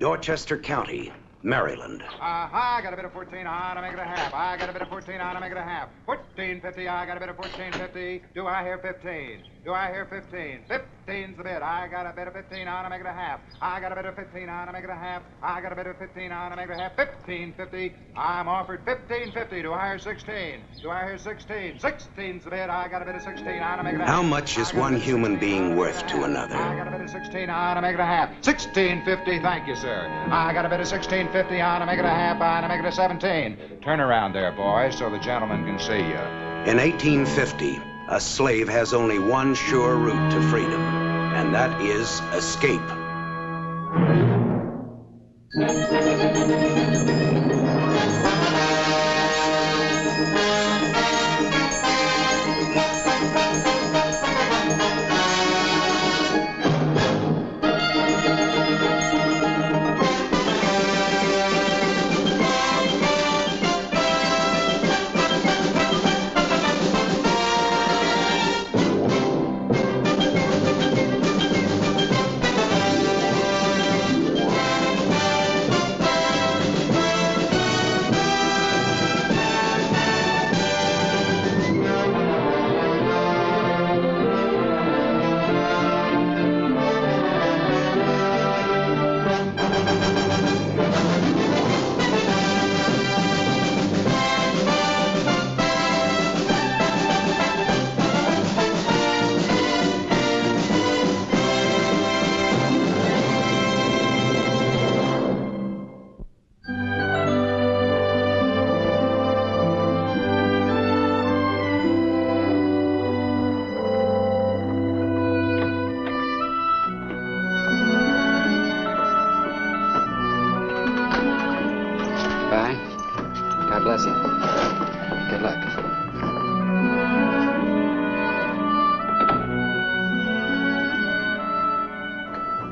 Dorchester County, Maryland. I got a bit of 14 on, I make it a half. I got a bit of 14 on, I make it a half. 14.50, I got a bit of 14.50. Do I hear 15? Do I hear 15? 15's the bid. I got a bit of 15 on, I make it a half. I got a bit of 15 on, I make it a half. I got a bit of 15 on, I make it a half. 15.50. I'm offered 15.50. Do I hear 16? Do I hear 16? 16's the bid. I got a bit of 16 on, I make it a half. How much is one human being worth to another? I got a bit of 16 on, I make it a half. 16.50, thank you, sir. I got a bit of 16.50 on, I make it a half on, I make it a 17. Turn around there, boys, so the gentleman can see you. In 1850, a slave has only one sure route to freedom, and that is escape.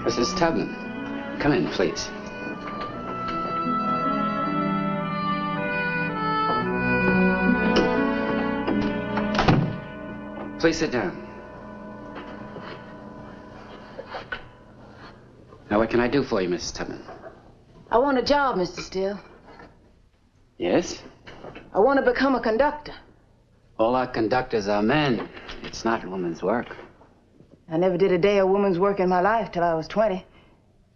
Mrs. Tubman, come in, please. Please sit down. Now, what can I do for you, Mrs. Tubman? I want a job, Mr. Steele. Yes? I want to become a conductor. All our conductors are men. It's not women's work. I never did a day of woman's work in my life till I was 20.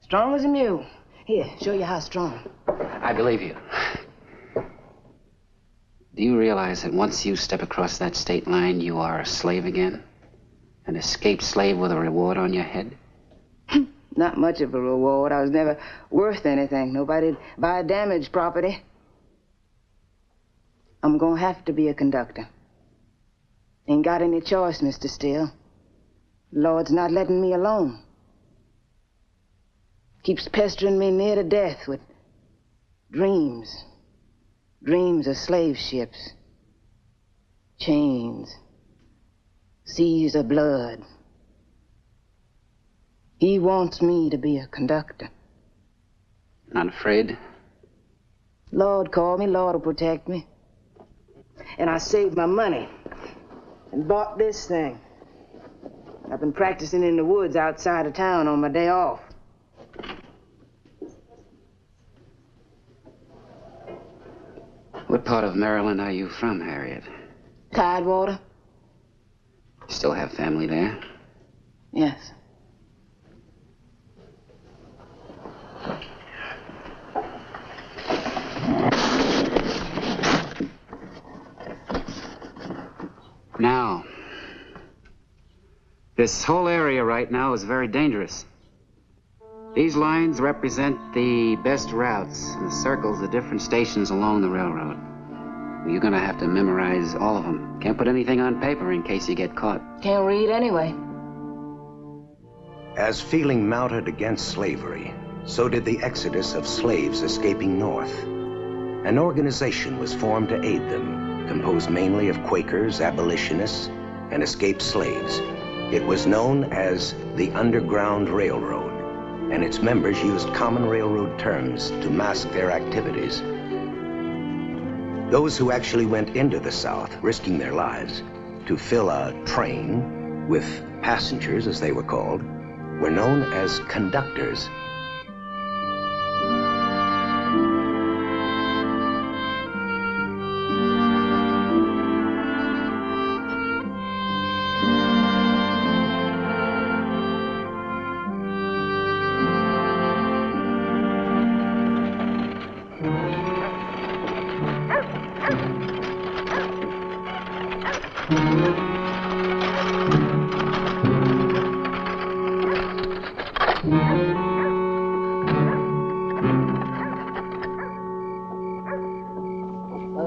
Strong as a mule. Here, show you how strong. I believe you. Do you realize that once you step across that state line, you are a slave again? An escaped slave with a reward on your head? Not much of a reward. I was never worth anything. Nobody'd buy damaged property. I'm gonna have to be a conductor. Ain't got any choice, Mr. Steele. Lord's not letting me alone. Keeps pestering me near to death with dreams. Dreams of slave ships. Chains. Seas of blood. He wants me to be a conductor. Not afraid? Lord called me, Lord will protect me. And I saved my money and bought this thing. I've been practicing in the woods outside of town on my day off. What part of Maryland are you from, Harriet? Tidewater? You still have family there? Yes. Now, this whole area right now is very dangerous. These lines represent the best routes and the circles the different stations along the railroad. You're gonna have to memorize all of them. Can't put anything on paper in case you get caught. Can't read anyway. As feeling mounted against slavery, so did the exodus of slaves escaping north. An organization was formed to aid them, composed mainly of Quakers, abolitionists, and escaped slaves. It was known as the Underground Railroad, and its members used common railroad terms to mask their activities. Those who actually went into the South, risking their lives, to fill a train with passengers, as they were called, were known as conductors. But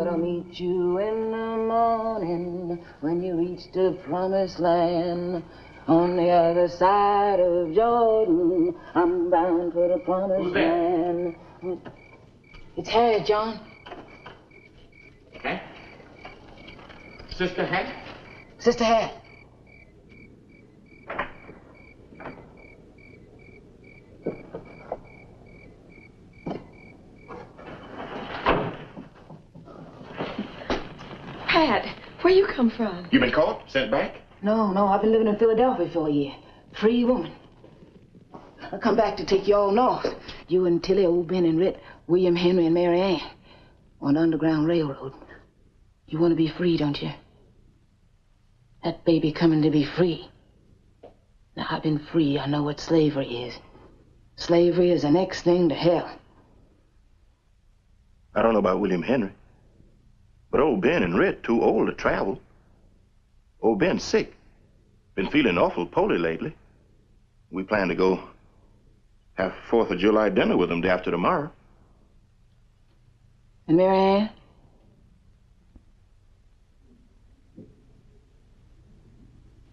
I'll meet you in the morning when you reach the promised land. On the other side of Jordan, I'm bound for the promised land. It's Harriet, John. Hat? Sister Hat? Sister Harriet. Pat, where you come from? You been caught? Sent back? No, I've been living in Philadelphia for a year. Free woman. I come back to take you all north. You and Tilly, Old Ben and Rit, William Henry and Mary Ann. On the Underground Railroad. You want to be free, don't you? That baby coming to be free. Now, I've been free. I know what slavery is. Slavery is the next thing to hell. I don't know about William Henry. But old Ben and Rit too old to travel. Old Ben's sick. Been feeling awful poorly lately. We plan to go have 4th of July dinner with him day after tomorrow. And Mary Ann?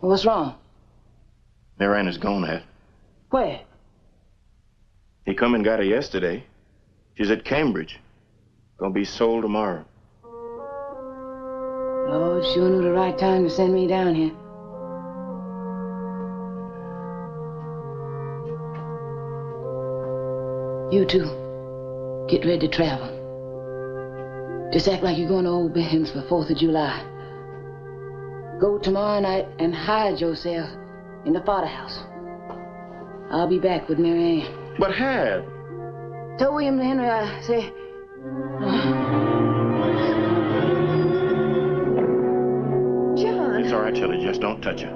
What's wrong? Mary Ann is gone, Hat. Where? He come and got her yesterday. She's at Cambridge. Gonna be sold tomorrow. Lord sure knew the right time to send me down here. You two, get ready to travel. Just act like you're going to Old Ben's for 4th of July. Go tomorrow night and hide yourself in the Potter House. I'll be back with Mary Ann. But Hat. Tell William Henry I say... John. It's all right, Tilly. Just don't touch her.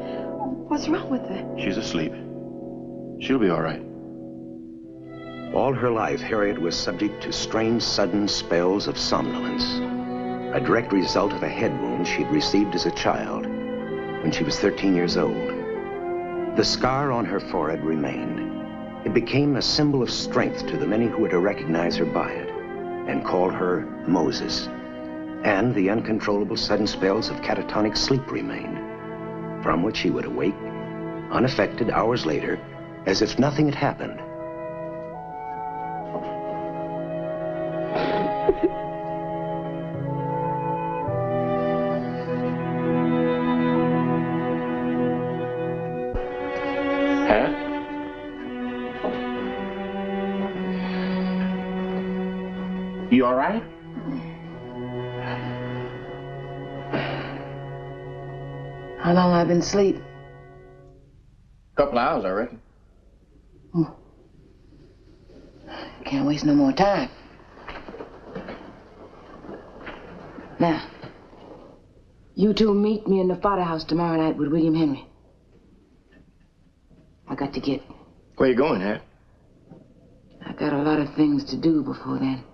What's wrong with her? She's asleep. She'll be all right. All her life, Harriet was subject to strange, sudden spells of somnolence, a direct result of a head wound she'd received as a child when she was 13 years old. The scar on her forehead remained. It became a symbol of strength to the many who were to recognize her by it and call her Moses. And the uncontrollable sudden spells of catatonic sleep remained, from which she would awake, unaffected hours later, as if nothing had happened. You all right? How long I've been asleep? Couple of hours, I reckon. Can't waste no more time. Now, you two meet me in the Potter House tomorrow night with William Henry. I got to get... Where you going, Hat? I got a lot of things to do before then.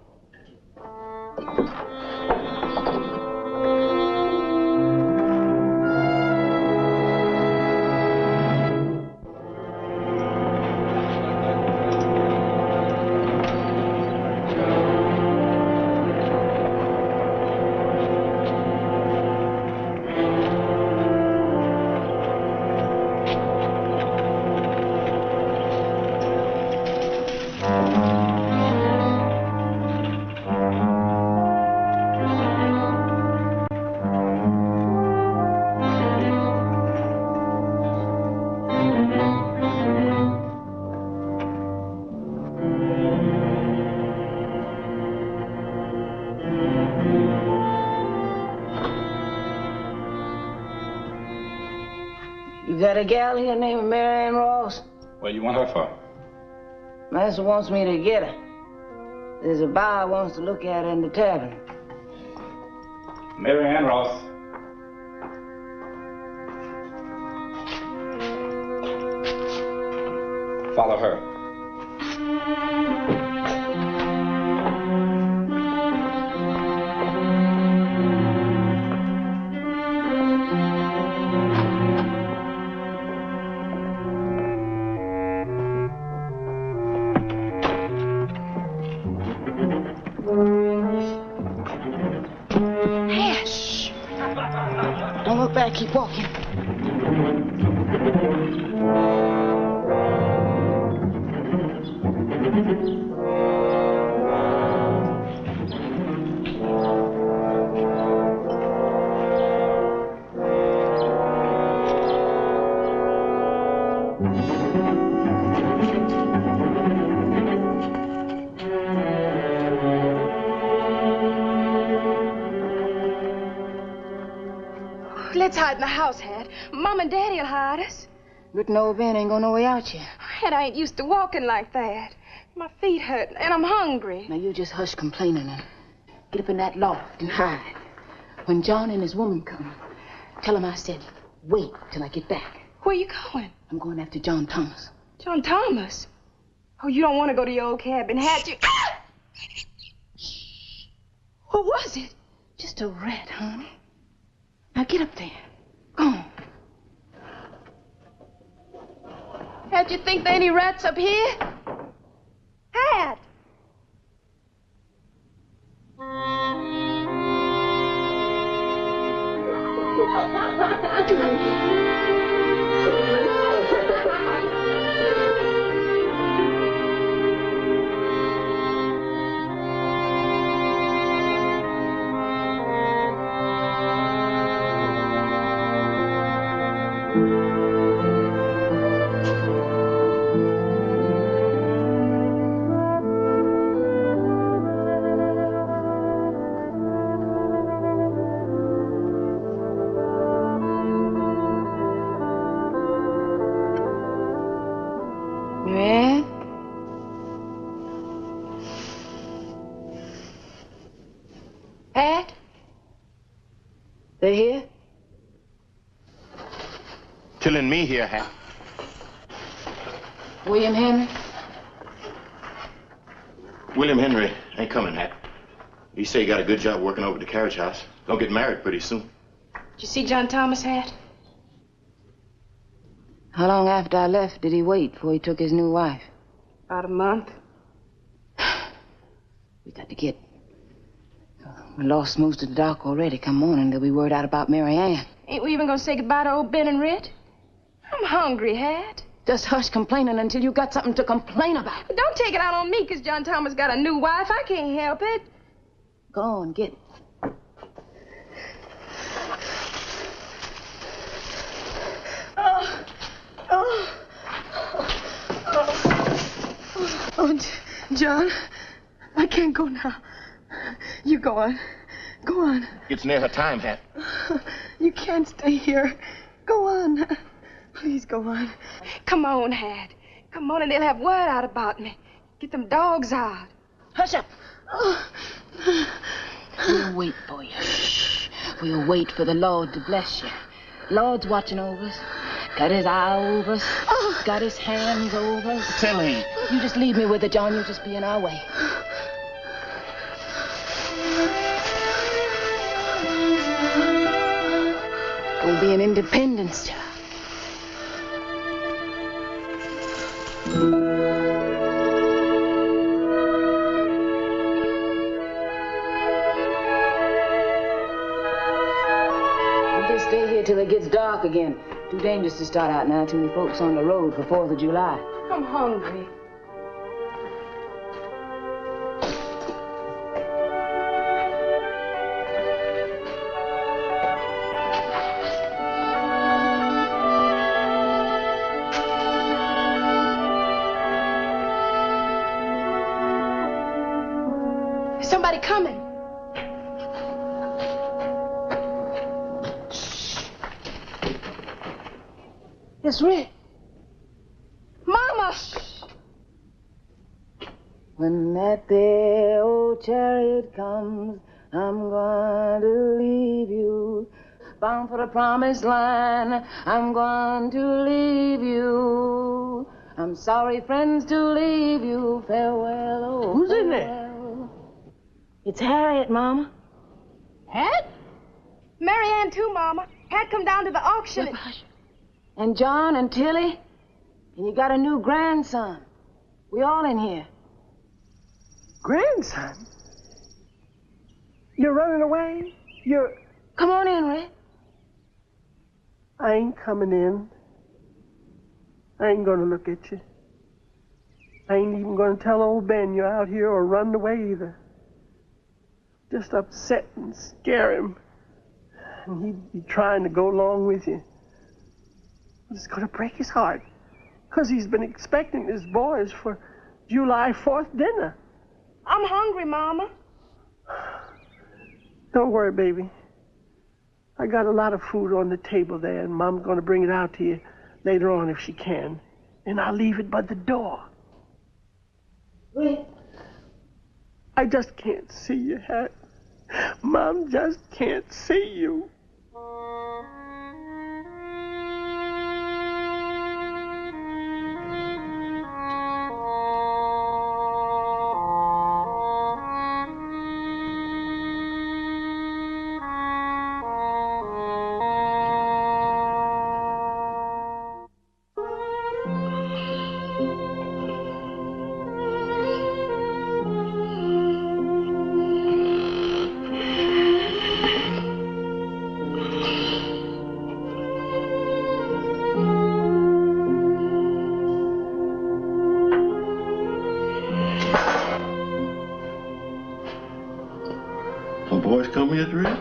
You got a gal here named Mary Ann Ross? What do you want her for? Master wants me to get her. There's a buyer wants to look at her in the tavern. Mary Ann Ross. Follow her. keep walking. Let's hide in the house, Hat. Mom and Daddy'll hide us. But no, Ben ain't going no way out here. Hat, I ain't used to walking like that. My feet hurt, and I'm hungry. Now, you just hush complaining and get up in that loft and hide. When John and his woman come, tell him I said, wait till I get back. Where you going? I'm going after John Thomas. John Thomas? Oh, you don't want to go to your old cabin, Hat. You... What was it? Just a rat, honey. Now get up there. Go on. Hat, you think there any rats up here? Hat! Pat? They're here? Tilly and me here, Hat. William Henry? William Henry ain't coming, Hat. He say he got a good job working over at the carriage house. Don't get married pretty soon. Did you see John Thomas, Hat? How long after I left did he wait before he took his new wife? About a month. We got to get... We lost most of the dock already. Come morning, they'll be word out about Mary Ann. Ain't we even gonna say goodbye to old Ben and Rit? I'm hungry, Hat. Just hush complaining until you got something to complain about. But don't take it out on me, 'cause John Thomas got a new wife. I can't help it. Go on, get it. John, I can't go now. You go on. Go on. It's near her time, Hat. You can't stay here. Go on. Please go on. Come on, Hat. Come on, and they'll have word out about me. Get them dogs out. Hush up. We'll wait for you. Shh. We'll wait for the Lord to bless you. Lord's watching over us. Got his eye over us. Got his hands over us. Tilly. You just leave me with it, John. You'll just be in our way. Gonna be an independence child. We'll just stay here till it gets dark again. Too dangerous to start out now. Too many folks on the road for 4th of July. I'm hungry. Somebody coming. It's Rit. Mama! When that there old chariot comes, I'm going to leave you. Bound for the promised land, I'm going to leave you. I'm sorry, friends, to leave you. Farewell, oh, Who's in there? farewell. It's Harriet, Mama. Hat? Mary Ann, too, Mama. Hat come down to the auction. Hush. And John and Tilly. And you got a new grandson. We all in here. Grandson? You're running away? You're... Come on in, Rit. I ain't coming in. I ain't gonna look at you. I ain't even gonna tell old Ben you're out here or run away either. Just upset and scare him. And he'd be trying to go along with you. But it's gonna break his heart. 'Cause he's been expecting his boys for July 4th dinner. I'm hungry, Mama. Don't worry, baby. I got a lot of food on the table there, and Mom's gonna bring it out to you later on if she can. And I'll leave it by the door. Wait. I just can't see you, Hat. Mom just can't see you. Boys come yet, Rick?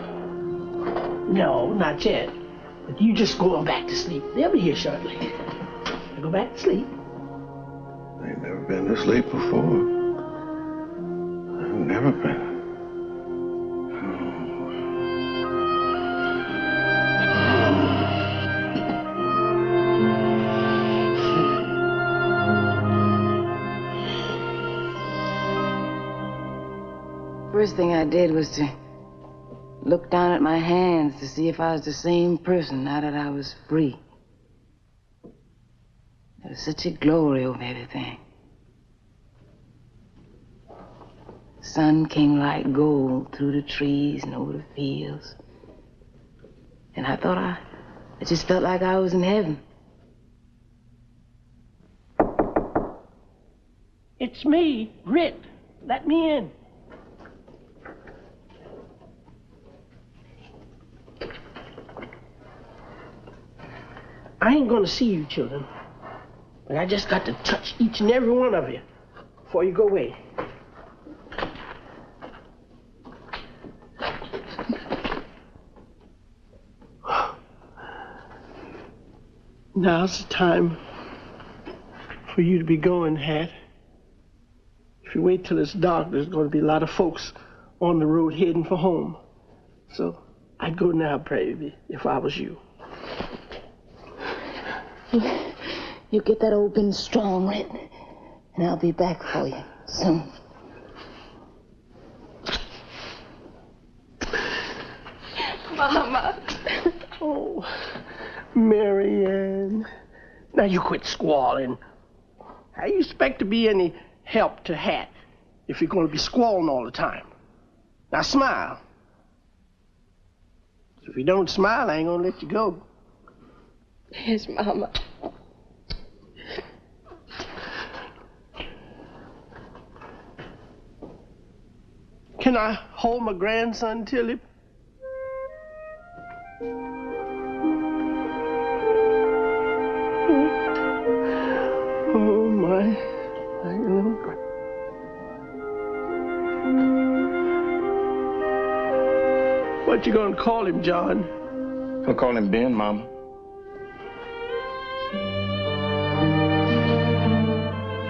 No, not yet. But you just go on back to sleep. They'll be here shortly. Now go back to sleep. I ain't never been to sleep before. I've never been. First thing I did was to look down at my hands to see if I was the same person now that I was free. There was such a glory over everything. The sun came like gold through the trees and over the fields. And I thought I just felt like I was in heaven. It's me, Rit. Let me in. I ain't gonna see you, children. But I just got to touch each and every one of you before you go away. Now's the time for you to be going, Hat. If you wait till it's dark, there's going to be a lot of folks on the road heading for home. So I'd go now, baby, if I was you. You get that old bin strong, Rit, and I'll be back for you soon. Mama. Oh, Marianne. Now you quit squalling. How you expect to be any help to Hat if you're going to be squalling all the time? Now smile. If you don't smile, I ain't going to let you go. Yes, Mama. Can I hold my grandson, Tilly? Oh, my little girl. What you gonna call him, John? I'll call him Ben, Mama.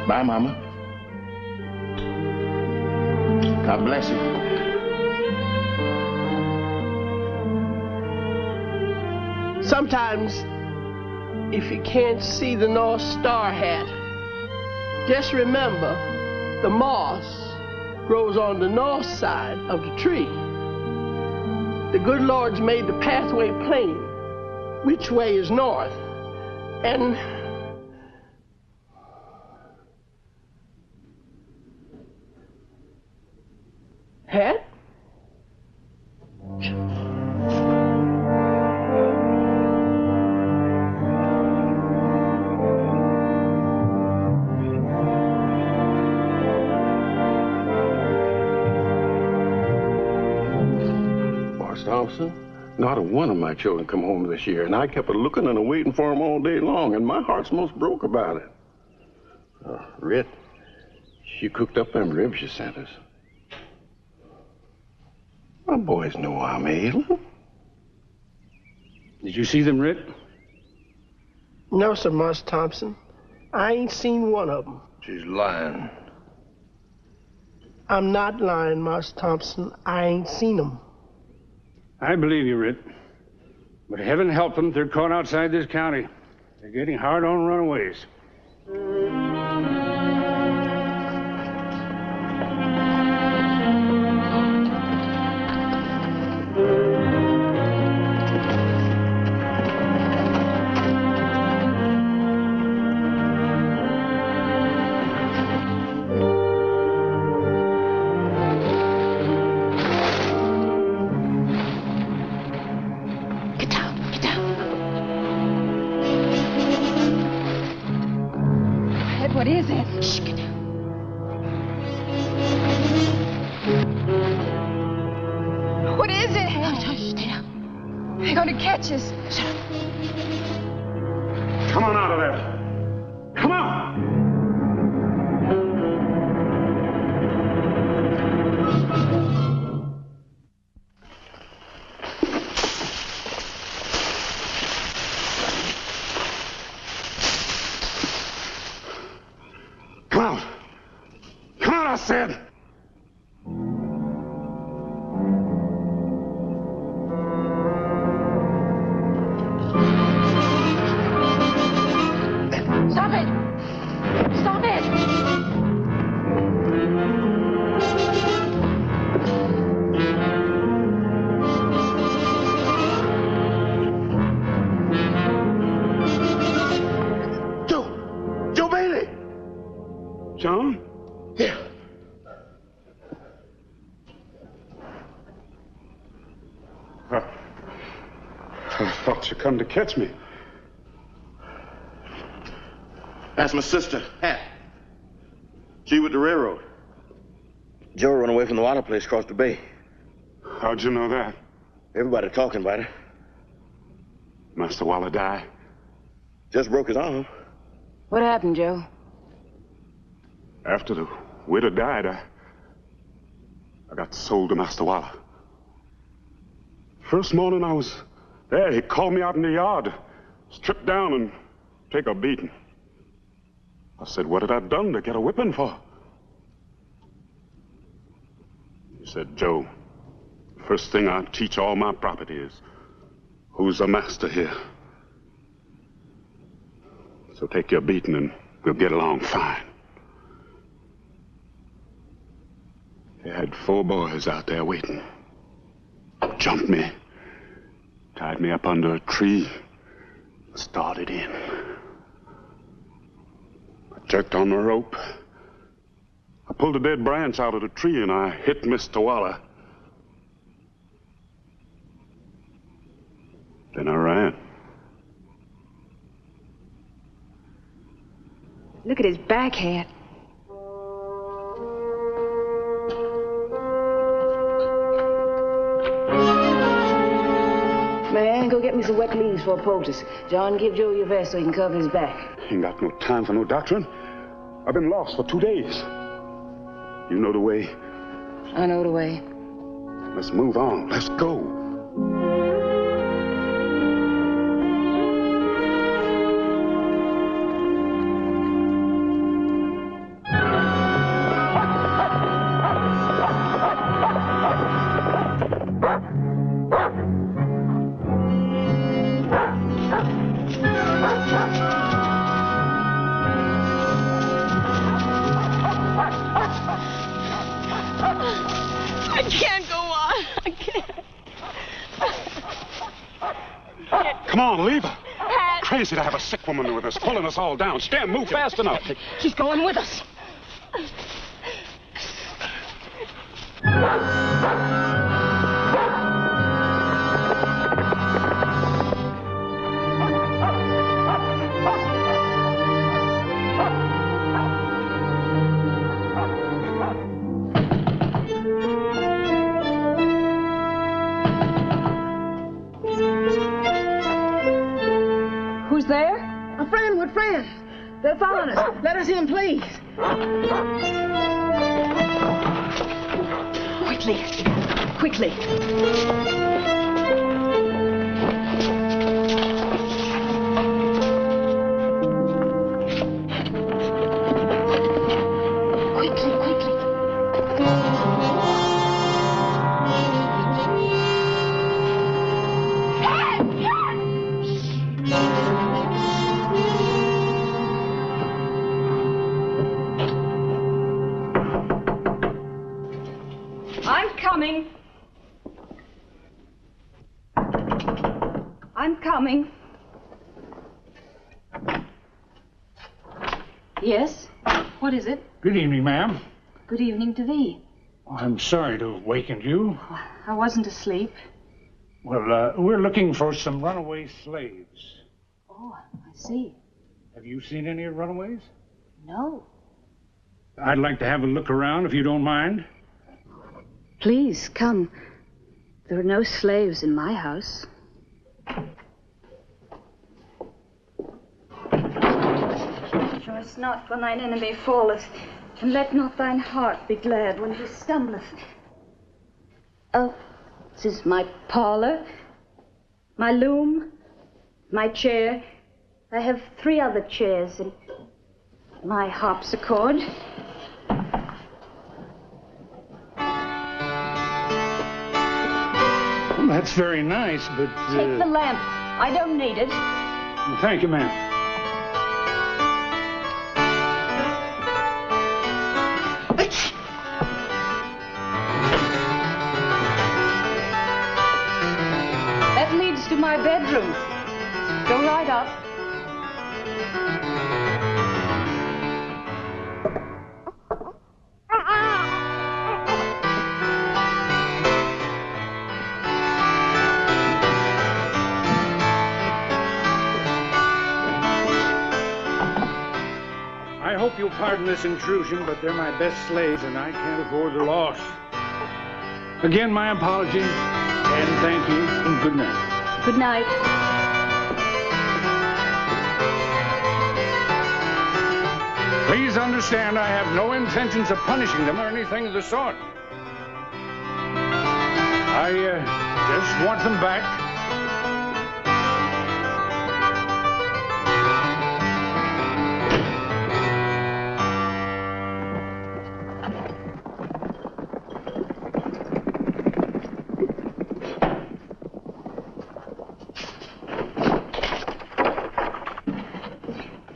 Bye, Mama. God bless you. Sometimes, if you can't see the North Star, Hat, just remember the moss grows on the north side of the tree. The good Lord's made the pathway plain. Which way is north? And Hat? Boss Thompson, Not a one of my children come home this year, and I kept a-looking and a-waiting for them all day long, and my heart's most broke about it. Rit, she cooked up them ribs you sent us. My boys know I'm ailing. Did you see them, Rit? No, sir, Marse Thompson. I ain't seen one of them. She's lying. I'm not lying, Marse Thompson. I ain't seen them. I believe you, Rit. But heaven help them, they're caught outside this county. They're getting hard on runaways. What is it? Shh, get down. What is it? Hush, stay down. They're going to catch us. Shut up. Come on out of there. Come on! I said. Stop it! Stop it! Joe Bailey! John? Here. I thought you come to catch me. That's my sister, Hat. She with the railroad. Joe run away from the water place across the bay. How'd you know that? Everybody talking about it. Master Waller died? Just broke his arm. What happened, Joe? After the widow died, I got sold to Master Waller. First morning I was there, he called me out in the yard, stripped down and take a beating. I said, what had I done to get a whipping for? He said, Joe, first thing I teach all my property is, who's the master here? So take your beating and we'll get along fine. He had 4 boys out there waiting. Jumped me, tied me up under a tree, started in. I jerked on the rope. I pulled a dead branch out of the tree and I hit Mr. Waller. Then I ran. Look at his back, Hat. Man, go get me some wet leaves for a poultice. John, give Joe your vest so he can cover his back. Ain't got no time for no doctrine. I've been lost for 2 days. You know the way. I know the way. Let's move on. Let's go. I can't go on. I can't. Come on, leave her. Hat. Crazy to have a sick woman with us, pulling us all down. Stan, move fast enough. She's going with us. Let us in, please. Quickly. Quickly. I'm coming. Yes? What is it? Good evening, ma'am. Good evening to thee. I'm sorry to have wakened you. I wasn't asleep. Well, we're looking for some runaway slaves. Oh, I see. Have you seen any runaways? No. I'd like to have a look around, if you don't mind. Please, come. There are no slaves in my house. Rejoice not when thine enemy falleth, and let not thine heart be glad when he stumbleth. Oh, this is my parlor, my loom, my chair. I have 3 other chairs and my harpsichord. Well, that's very nice, but... Take the lamp. I don't need it. Thank you, ma'am. That leads to my bedroom. Go right up. I hope you'll pardon this intrusion, but they're my best slaves, and I can't afford the loss. Again, my apologies, and thank you, and good night. Good night. Please understand I have no intentions of punishing them or anything of the sort. I just want them back.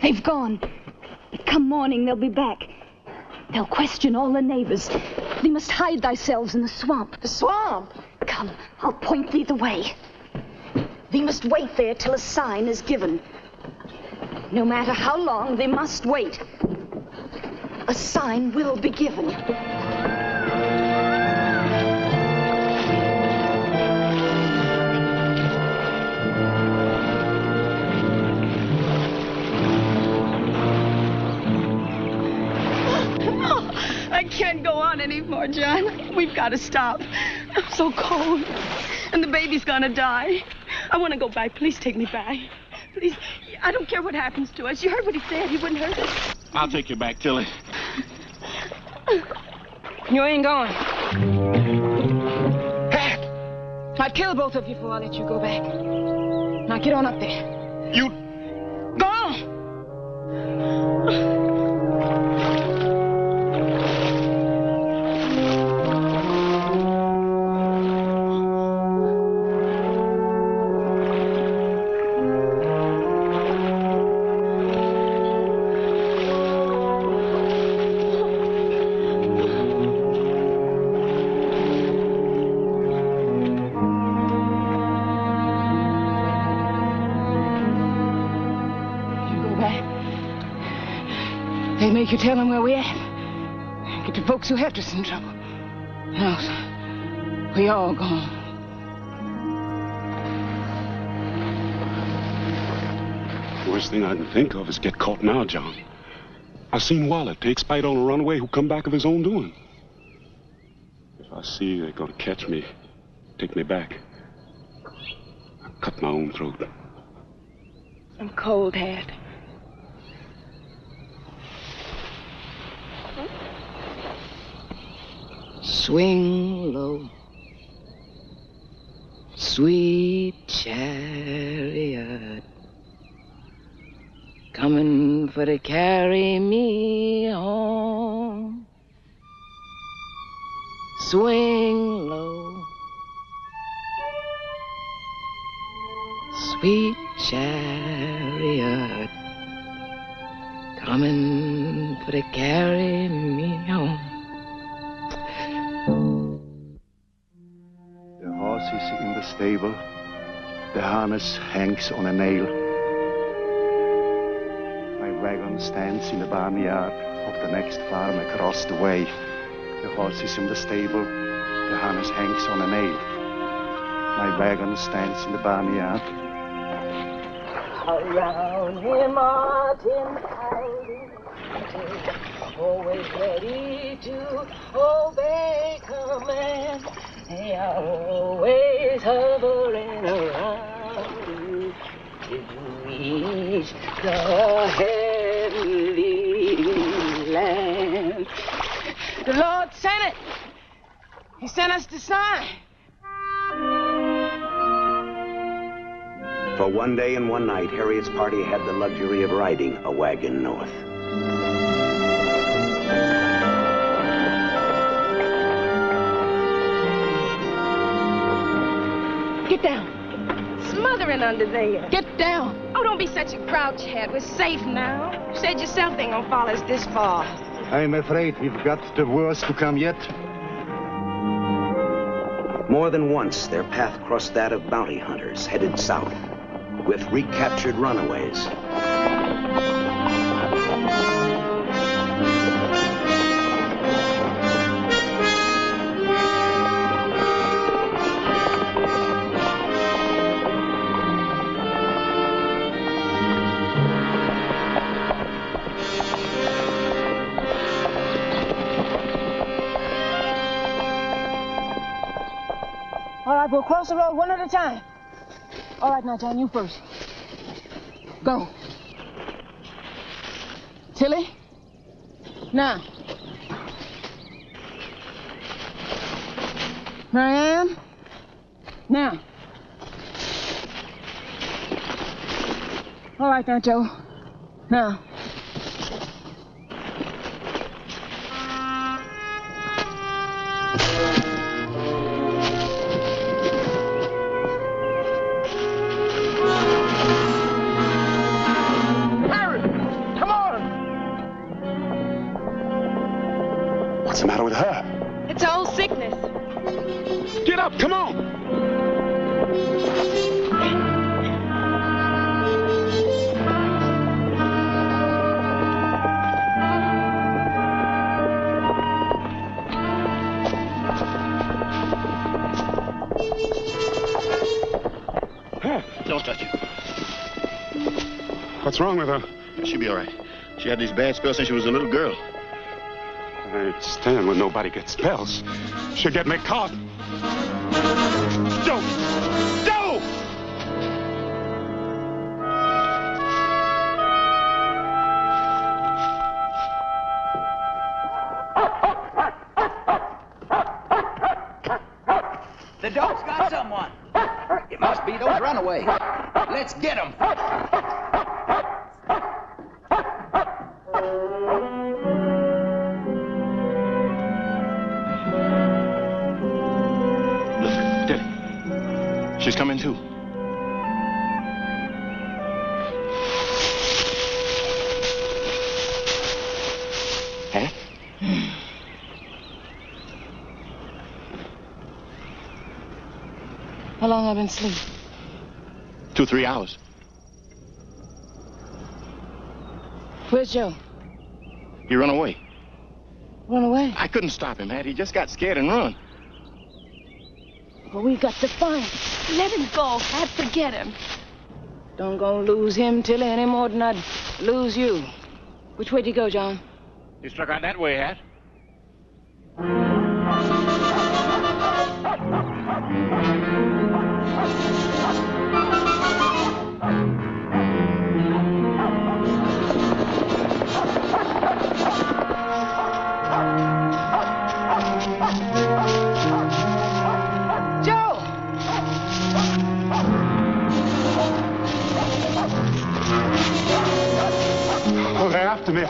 They've gone. Come morning, they'll be back. They'll question all the neighbors. Thee must hide thyself in the swamp. The swamp? Come, I'll point thee the way. Thee must wait there till a sign is given. No matter how long, thee must wait. A sign will be given. I can't go on anymore, John. We've got to stop. I'm so cold. And the baby's gonna die. I want to go back. Please take me back. Please. I don't care what happens to us. You heard what he said. He wouldn't hurt us. I'll take you back, Tilly. You ain't going. I'd kill both of you before I let you go back. Now get on up there. You... Go on! They make you tell them where we at. Get the folks who have us in trouble. Else, we all gone. Worst thing I can think of is get caught now, John. I've seen Wallet take spite on a runaway who come back of his own doing. If I see they're gonna catch me, take me back, I'll cut my own throat. I'm cold, Dad. Swing low, sweet chariot, coming for to carry me home. Swing low, sweet chariot, coming for to carry me home. The horse is in the stable. The harness hangs on a nail. My wagon stands in the barnyard of the next farm across the way. The horse is in the stable. The harness hangs on a nail. My wagon stands in the barnyard. Around him, Martin, hiding, always ready to obey command. They are always hovering around you to reach the heavenly land. The Lord sent it. He sent us the sign. For one day and one night, Harriet's party had the luxury of riding a wagon north. Get down. Smothering under there. Get down. Oh, don't be such a grouch head. We're safe now. You said yourself they ain't gonna follow us this far. I'm afraid we've got the worst to come yet. More than once, their path crossed that of bounty hunters headed south with recaptured runaways. All right, we'll cross the road one at a time. All right, now, John, you first. Go. Tilly? Now. Marianne? Now. All right, now, Joe. Now. What's the matter with her? It's old sickness. Get up, come on! Don't touch her. What's wrong with her? She'll be all right. She had these bad spells since she was a little girl. I ain't stand when nobody gets spells. She'll get me caught. Joe! Joe! The dog's got someone. It must be those runaways. Let's get them. She's coming too. Huh? How long have I been asleep? 2-3 hours. Where's Joe? He run away. Run away? I couldn't stop him, Hat. He just got scared and run. But we got to find him. Let him go, Hat. Forget him. Don't go lose him, Tilly, any more than I'd lose you. Which way do you go, John? You struck out that way, Hat.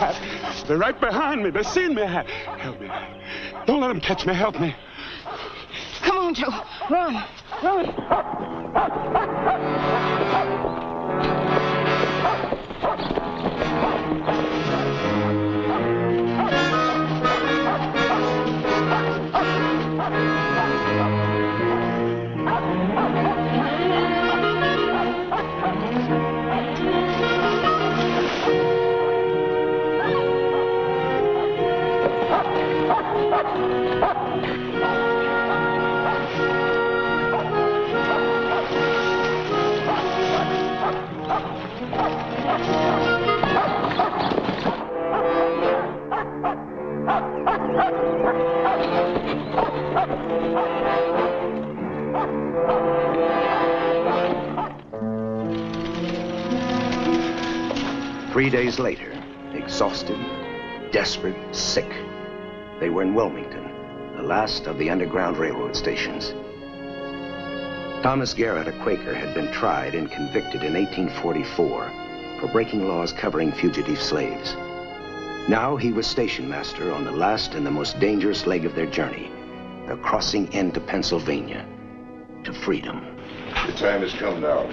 hat. They're right behind me. They've seen me hat. Help me. Don't let them catch me. Help me. Come on, Joe. Run. Run. Three days later, exhausted, desperate, sick, they were in Wilmington, the last of the Underground Railroad stations. Thomas Garrett, a Quaker, had been tried and convicted in 1844 for breaking laws covering fugitive slaves. Now he was station master on the last and the most dangerous leg of their journey, the crossing into Pennsylvania, to freedom. The time has come now.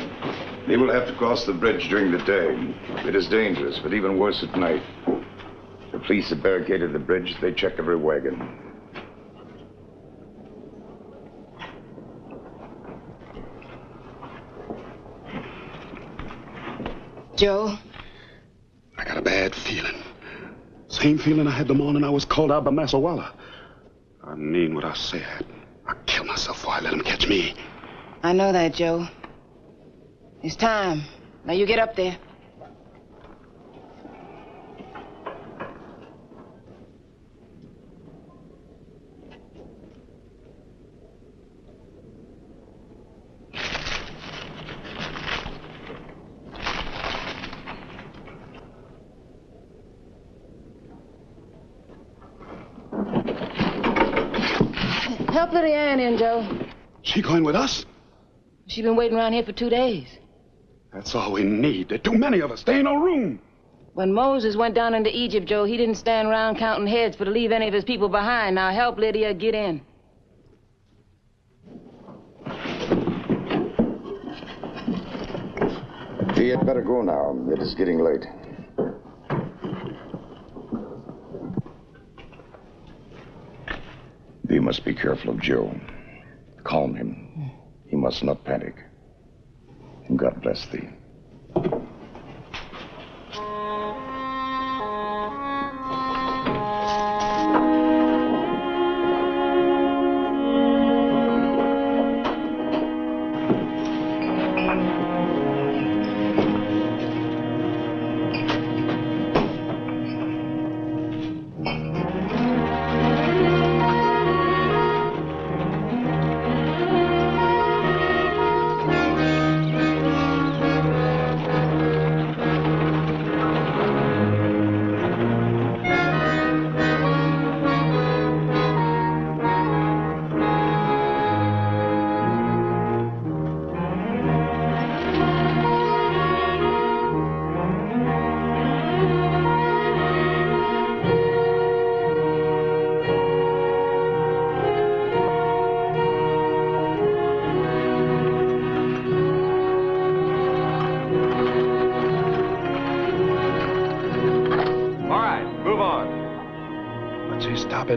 They will have to cross the bridge during the day. It is dangerous, but even worse at night. The police have barricaded the bridge. They check every wagon. Joe? I got a bad feeling. Same feeling I had the morning I was called out by Massawa. I mean what I said. I killed myself before I let him catch me. I know that, Joe. It's time. Now you get up there. Help Lydia Ann in, Joe. She going with us? She's been waiting around here for 2 days. That's all we need. There are too many of us. There ain't no room. When Moses went down into Egypt, Joe, he didn't stand around counting heads for to leave any of his people behind. Now help Lydia get in. We had better go now. It is getting late. We must be careful of Joe. Calm him. He must not panic. And God bless thee.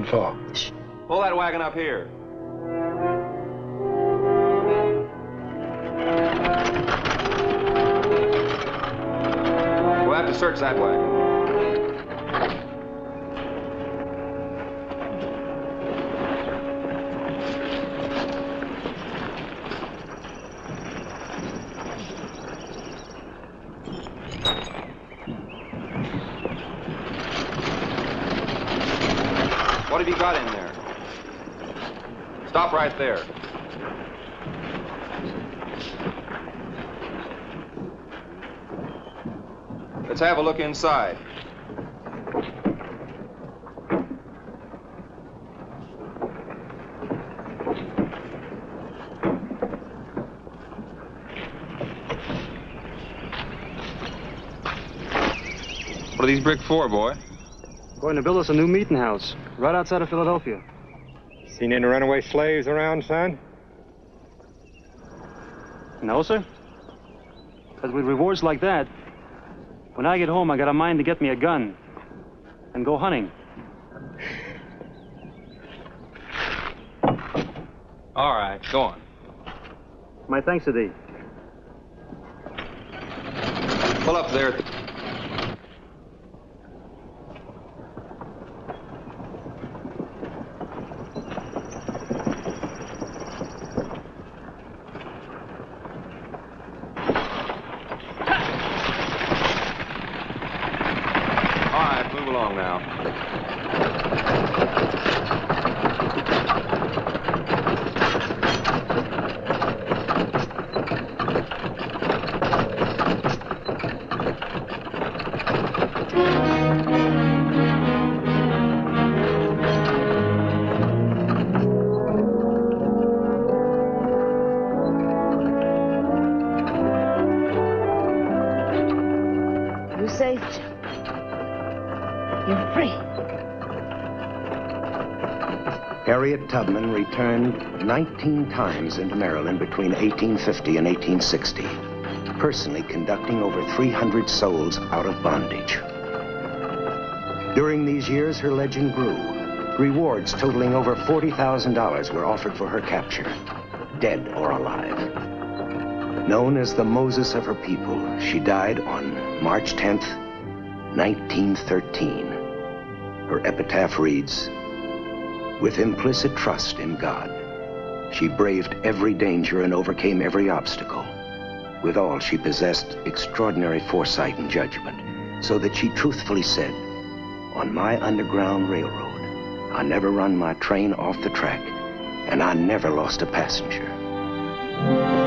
For? Pull that wagon up here. We'll have to search that wagon. What have you got in there? Stop right there. Let's have a look inside. What are these bricks for, boy? Going to build us a new meeting house right outside of Philadelphia. Seen any runaway slaves around, son? No, sir. Because with rewards like that, when I get home, I got a mind to get me a gun and go hunting. All right, go on. My thanks to thee. Pull up there. All right, move along now. You're safe, Jim. You're free. Harriet Tubman returned 19 times into Maryland between 1850 and 1860, personally conducting over 300 souls out of bondage. During these years, her legend grew. Rewards totaling over $40,000 were offered for her capture, dead or alive. Known as the Moses of her people, she died on March 10th, 1913. Her epitaph reads, "With implicit trust in God, she braved every danger and overcame every obstacle. Withal, she possessed extraordinary foresight and judgment, so that she truthfully said, 'On my Underground Railroad, I never run my train off the track, and I never lost a passenger.'"